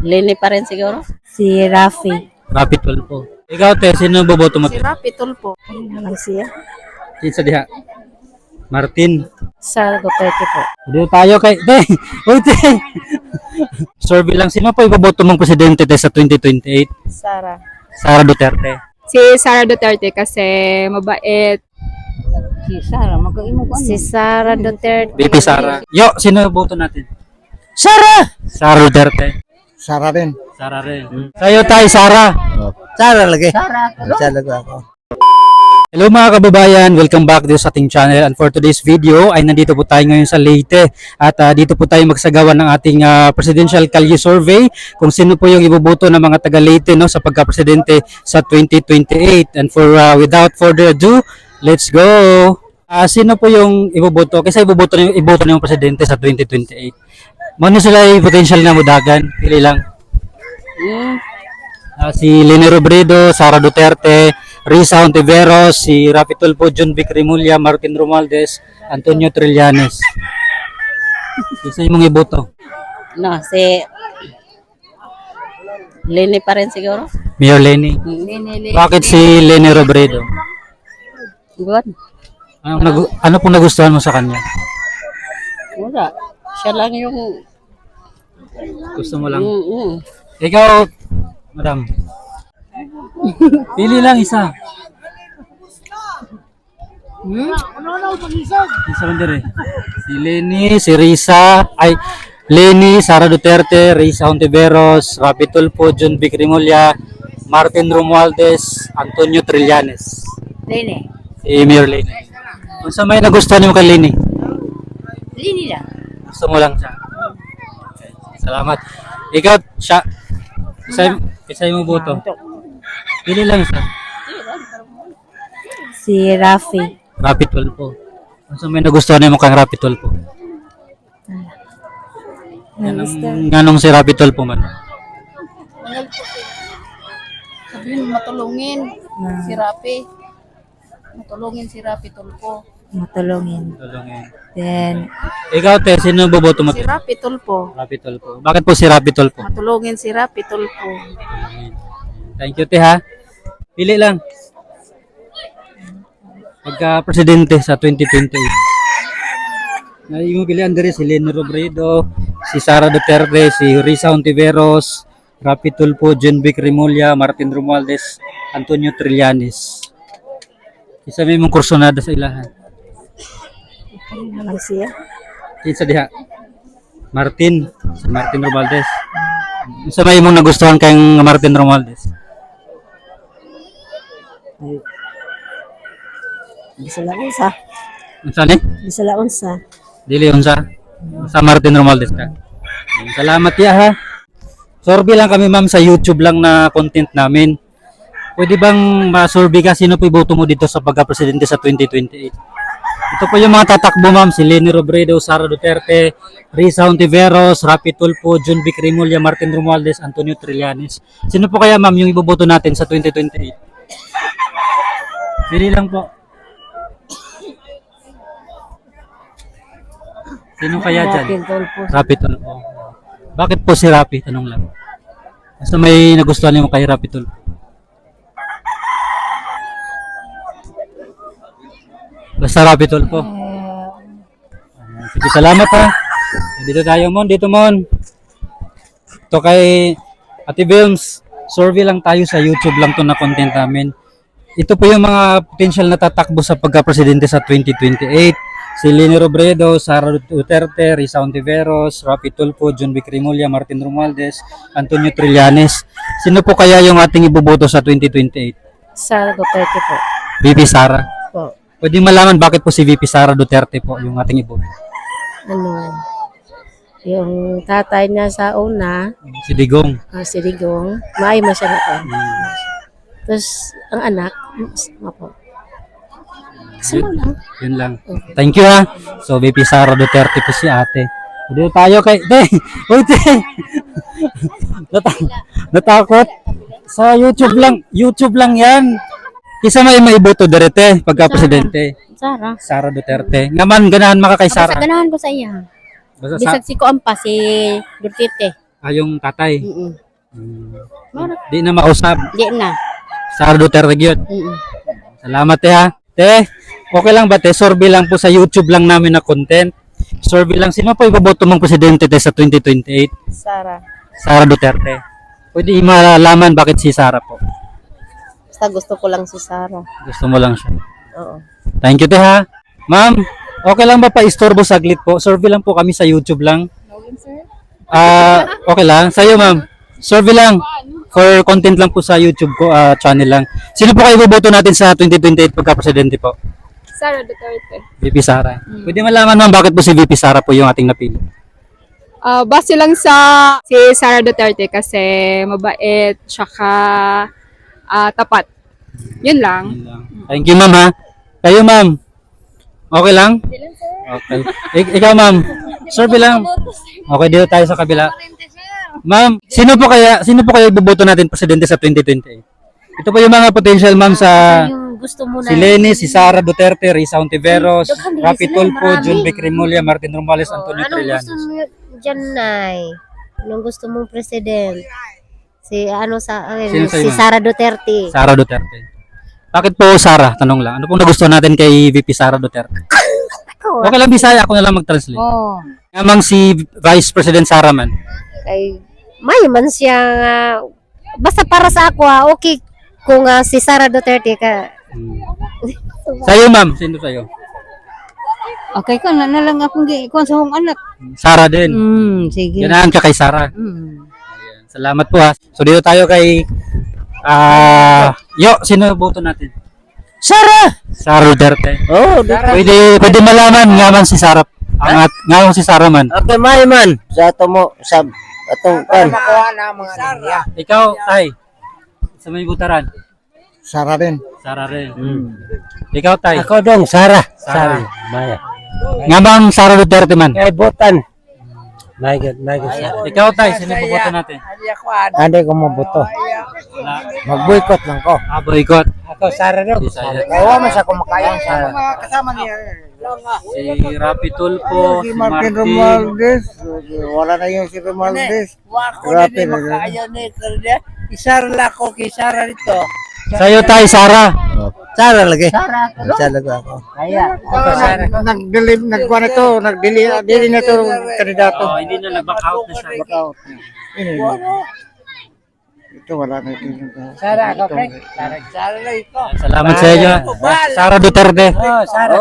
Lini pa rin siguro. Si Rafi. Rapi Tulfo. Ikaw, te, sino boboto mo? Si Rapi Tulfo. Ano na lang siya? Kinsa diha? Martin. Sa Duterte po. Dito tayo kay... Te! Uy, te! Survey lang, sino po iboboto mong presidente te sa 2028? Sara. Sara Duterte. Si Sara Duterte kasi mabait. Si Sara, mag-imo ko Si Sara Duterte. BP Sara. Yo, sino boto natin? Sara! Sara Duterte. Sara rin. Sara rin. Sa'yo tayo, Sara. Sara lagi. Sara. Sara ako. Hello mga kababayan, welcome back dito sa ating channel, and for today's video ay nandito po tayo ngayon sa Leyte at dito po tayo magsagawa ng ating presidential kalye survey kung sino po yung iboboto ng mga taga Leyte no, sa pagka-presidente sa 2028. And for without further ado, let's go! Sino po yung iboboto? Kasi iboto na yung presidente sa 2028. Mano sila yung potential na mudagan? Pili lang. Si Leni Robredo, Sara Duterte, Risa Hontiveros, si Rapi Tulfo, John Vic Rimulya, Martin Romualdez, Antonio Trillanes. Isa yung mga iboto. No, si Lini pa rin siguro. Mayor Leni. Lini. Bakit si Leni Robredo? Good. Ano pong nagustuhan mo sa kanya? Wala. Siya lang yung... Gusto mo lang? Mm-mm. Ikaw, madam. Pili lang isa. Isa man dire. Si Leni, si Risa, Leni, Sara Duterte, Risa Hontiveros, Rapi Tulfo, John Vic Rimulya, Martin Romualdez, Antonio Trillanes. Lini. Si Mayor Leni. Kung sa may nagustuhan mo kay Leni? Lini lang. Gusto mo lang siya. Okay. Salamat. Ikaw, siya. Isa mo boto. Pili lang isa. Si Rafi. Rapi Tulfo. Kung sa may nagustuhan mo kang Rapi Tulfo? Ganong si Rapi Tulfo man? Sabihin, matulungin si Rapi. Matulungin si Rapi Tulfo. Matulungin. Tulungin. Then, Ikaw, te, sino boboto mo? Si Rapi Tulfo. Rapi Tulfo. Bakit po si Rapi Tulfo? Matulungin si Rapi Tulfo. Thank you, te, ha? Pili lang. Pagka-presidente sa 2028. Yung pilihan diri si Leni Robredo, si Sara Duterte, si Risa Hontiveros, Rapi Tulfo, John Vic Rimulya, Martin Romualdez, Antonio Trillanes. Isa may mong kursonada sa ilahan. ano na lang siya? Kinsa diha? Martin, si Martin Romualdez. Isa may mong nagustuhan kayong Martin Romualdez? Bisa lang unsa. Unsa ni? Bisa lang unsa. Dili unsa? Sa Martin Romualdez ka. Salamat ya ha. Survey lang kami ma'am sa YouTube lang na content namin. Pwede bang ma-survey ka sino po iboto mo dito sa pagka-presidente sa 2028? Ito po yung mga tatakbo ma'am, si Leni Robredo, Sara Duterte, Risa Hontiveros, Rapi Tulfo, John Vic Rimulya, Martin Romualdez, Antonio Trillanes. Sino po kaya ma'am yung iboboto natin sa 2028? Pili lang po. Sino kaya dyan? Rafi Tulfo. Rapi Tulfo. Bakit po si Rapi? Tanong lang. Basta may nagustuhan niyo kay Rapi Tulfo. Basta Rapi Tulfo. Sige, salamat ha. Dito tayo mon, dito mon. Ito kay Ate Bilms, survey lang tayo sa YouTube lang to na content namin. Ito po yung mga potential na tatakbo sa pagka-presidente sa 2028. Si Leni Robredo, Sara Duterte, Risa Hontiveros, Rapi Tulfo, John Vic Rimulya, Martin Romualdez, Antonio Trillanes. Sino po kaya yung ating iboboto sa 2028? Sara Duterte po. VP Sara. Po. Pwede malaman bakit po si VP Sara Duterte po yung ating iboboto? Ano, yung tatay niya sa una, Si Digong. si Digong, maayos siya na to. Tapos, ang anak, po. Kasama lang. Yun lang. Thank you ha. So, VP Sara Duterte po si ate. Dito tayo kay... Te! Uy, te! Natakot? Sa YouTube lang yan. Isa may maiboto direte pagka-presidente. Sara. Sara Duterte. Ngaman, ganahan maka kay Sara. Ganahan ko sa iya. Basta Bisag si Kuampa, si Duterte. Yung tatay. Mm. Di na mausap. Di na. Sara Duterte yun. Mm. Salamat ha. Te, okay lang ba te? Survey lang po sa YouTube lang namin na content. Survey lang. Sino po iboboto mong presidente te sa 2028? Sara. Sara Duterte. Pwede malaman bakit si Sara po. Basta gusto ko lang si Sara. Gusto mo lang siya. Oo. Thank you te ha. Ma'am, okay lang ba pa-istorbo saglit po? Survey lang po kami sa YouTube lang. Okay lang. Sa'yo ma'am. Survey lang. For content lang po sa YouTube ko, channel lang. Sino po kayo iboboto natin sa 2028 pagka-presidente po? Sara Duterte. VP Sara. Pwede malaman ma'am bakit po si VP Sara po yung ating napili? Base lang sa si Sara Duterte kasi mabait, tsaka tapat. Yun lang. Thank you ma'am ha. Kayo ma'am. Okay lang? Okay. Ikaw ma'am. Survey lang. Okay, dito tayo sa kabila. Ma'am, sino po kaya iboboto natin presidente sa 2028? Ito po yung mga potential ma'am sa Yung gusto mo si na. Leni, si Sara Duterte, Risa Ontiveros, Daghan din Rapi sila, Tulfo, marami. John Vic Remulla, Martin Romualdez, Antonio Anong gusto Trillanes. mo dyan, Nay? Anong gusto mong president? Si Sino sa'yo, si ma'am? Sara Duterte. Sara Duterte. Bakit po Sara? Tanong lang. Ano pong nagustuhan natin kay VP Sara Duterte? Okay lang Bisaya, ako na lang mag-translate. Oh, Namang si Vice President Sara man. kay may man siya basta para sa ako okay kung si Sara Duterte ka. Sa'yo ma'am, sino sa'yo? Okay ka na lang akong ikuan sa akong anak. Sara din. Sige. Ganahan ka kay Sara. Mm. Ayan. Salamat po ha. So dito tayo kay sino boto natin? Sara Duterte. Oh, Pwede malaman nga man si Sara. Nga si Sara man. okay, may man. Sa ato mo, sa atong kan. Ikaw, Tay. Sa may butaran. Sara din. Sara rin. Ikaw, Tay. Ako dong, Sara. Sara. Maya. Nga bang Sara Duterte man? Kay botan. My God, Sara. Ikaw, Tay. Sino boto natin? Hindi ko mo boto. Mag-boycott lang ko. Boycott. Ako, Sara dong. Sara. Kawa man siya kumakain. Sara. Si Rapi Tulfo, si Martin. Wala na yung si Romualdez. Grabe na yun. Isara ko kay Sara dito. Sa'yo, Tay, Sara. Sara lagi. Sara lagi ako. Nagkuha na to, nagdili na to kandidato. Hindi na nag-back out na siya. Ito wala na ito. Sara ko, pre. Sara lang ito. Salamat sa inyo. Sara Duterte. Sara.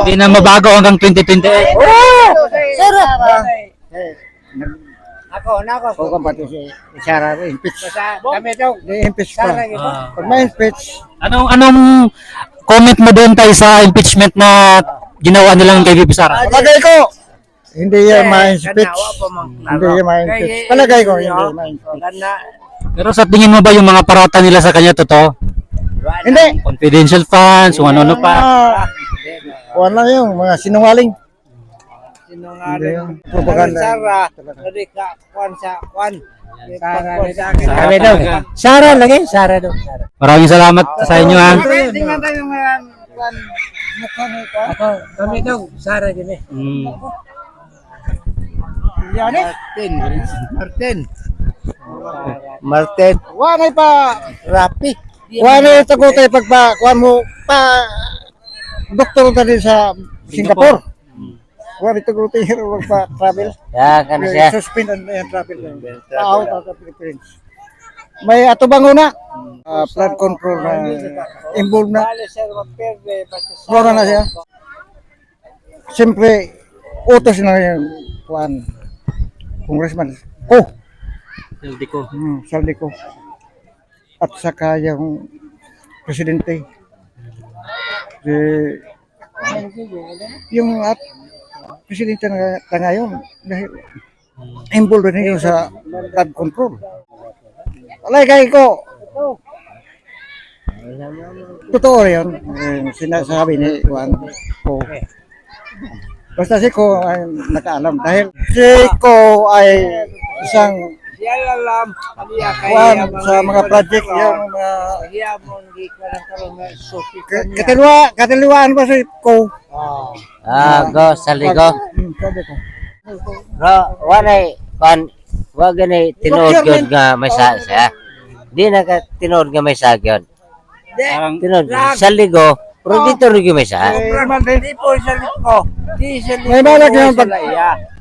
Hindi na mabago hanggang 2028. Sara. Ako, nako. Kung pati si Sara, impeach. Kami daw. Impeach pa. Sara ito. Pag may impeach, Anong comment mo doon tayo sa impeachment na ginawa nilang kay VP Sara? palagay ko, hindi yan ma-impeach. Hindi yan ma-impeach. Palagay ko, hindi ma-impeach. Pero sa tingin mo ba yung mga parata nila sa kanya totoo? Hindi. Confidential funds, kung ano-ano pa. Wala yung mga sinungaling. Sinungaling. Yung propaganda. Sara. Hindi ka, kwan sa kwan. Sara. Kami daw. Sara lagi. Sara daw. Maraming salamat sa inyo ha. Tingnan tayo yung kwan. Mukha nito. Ako, kami daw. Sara din eh. Martin. Wanay pa. Rapi. Wanay tagutay pagpa. Kuan mo pa. Doktor tadi sa Singapore. Wanay tagutay pagpa travel. Ya, kan siya. Suspend ang travel. Out of the Philippines. May ato bang una? Flood control na involved na. Wala na siya. Siyempre, utos na yung kuan. Congressman. Saldi ko. At saka yung presidente. Yung presidente na ngayon dahil involved na yun sa flood control. Alay ko. Totoo yun. Sinasabi ni Juan ko. Basta si ko ay nakaalam dahil si ko ay isang Yan alam. Juan sa mga project yung mga katiluan ba si ko. Go, saligo. Sabi ko. Wanay, Wa gani tinuod gyud nga may siya. Di na ka tinuod nga may sagyon. Parang Tinuod sa ligo, pero dito rin yung may sa. Di po sa liko. Di sa liko. May balak yan pag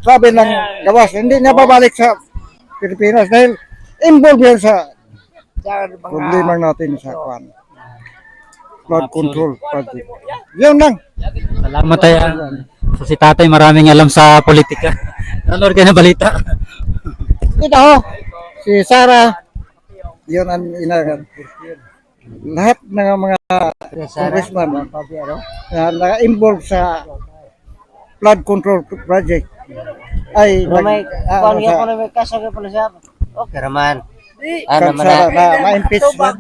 sabi ng gawas, hindi niya babalik sa Pilipinas dahil involved yan sa problema natin sa kwan. Flood control project. Yun lang. salamat tayo. So si tatay maraming alam sa politika. Nanonood kayo ng balita. Ito, si Sara, yun ang inagal. Lahat ng mga congressman na naka-involve sa flood control project ay Pero may ano kung sa may kaso ka pala siya. Okay raman. Ano man Sara na. na ma-impeach ba?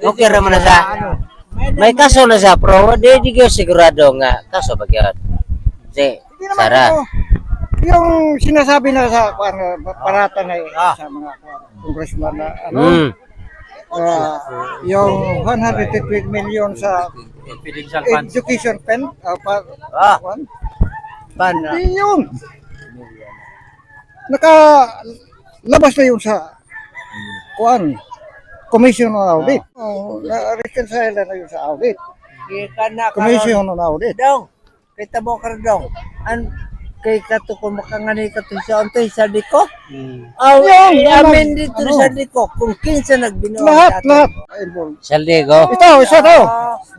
Okay raman na siya. May kaso na siya, pero di ko sigurado nga kaso ba yun. Si Hindi naman Sara. ito. Yung sinasabi na sa parata na sa mga congressman na ano, yung 120 million sa Confidential funds. education fund, Pan. hindi yun. Labas na yun sa Commission on Audit. Na-reconcile na yun sa audit. Commission on Audit. Dong, kita mo ka dong. Kay katukon makangani ka to sa ontoy sa liko. Amin dito sa liko. Kung kinsa nagbinawa Lahat. Involved. Sa ligo. Isa to.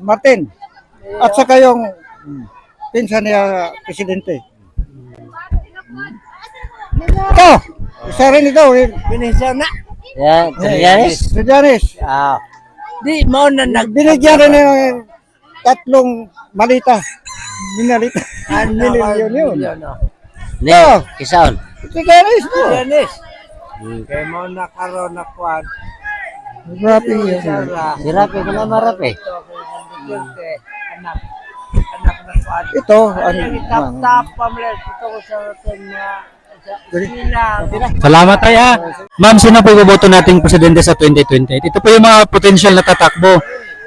Martin. At saka yung pinsan niya presidente. Ito. Isa rin ito. Binisa na. Yan, Trillanes. Si Janice. Di mo na Binigyan rin ng 3 malita. Minalita. Milyon yun. Ne, kisaon. Si Janice to. Yanis. Kay mo na karon na kwan. Grabe yun. Si Rapi ka na marapi. Anak. Anak na kwan. Ito. Tap pamlet ito ko sa atin na Salamat tayo. Ma'am, sino po iboboto nating presidente sa 2028? Ito po yung mga potential na tatakbo.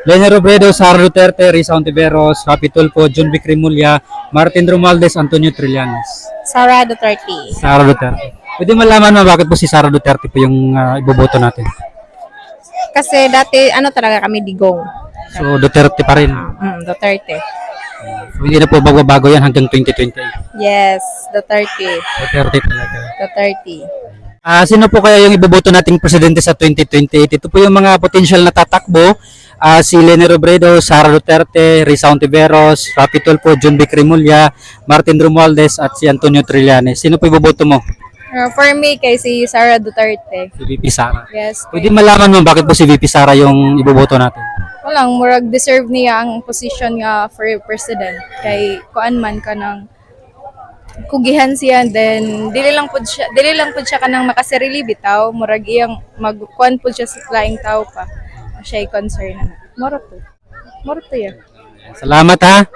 Leni Robredo, Sara Duterte, Risa Ontiveros, Rapi Tulfo, John Vic Rimulya, Martin Romualdez, Antonio Trillanes. Sara Duterte. Sara Duterte. Pwede malaman mo bakit po si Sara Duterte po yung iboboto natin? Kasi dati, talaga kami digong. So Duterte pa rin. Duterte. So, hindi na po bago-bago yan hanggang 2028. Yes, Duterte. Duterte talaga. Duterte. Sino po kaya yung iboboto nating presidente sa 2028? Ito po yung mga potential na tatakbo. Si Leni Robredo, Sara Duterte, Risa Ontiveros, Rapi Tulfo, John Vic Rimulya, Martin Romualdez at si Antonio Trillanes. Sino po iboboto mo? For me, kay si Sara Duterte. Si VP Sara. Yes. Pwede malaman mo bakit po si VP Sara yung iboboto natin? Walang, murag deserve niya ang position nga for president. Kay kuan man ka ng kugihan siya, then dili lang pud siya kanang makasarili bitaw, murag iyang magkuan pud siya sa laing tao pa. Siya concern na. Moro to ya. Salamat ha.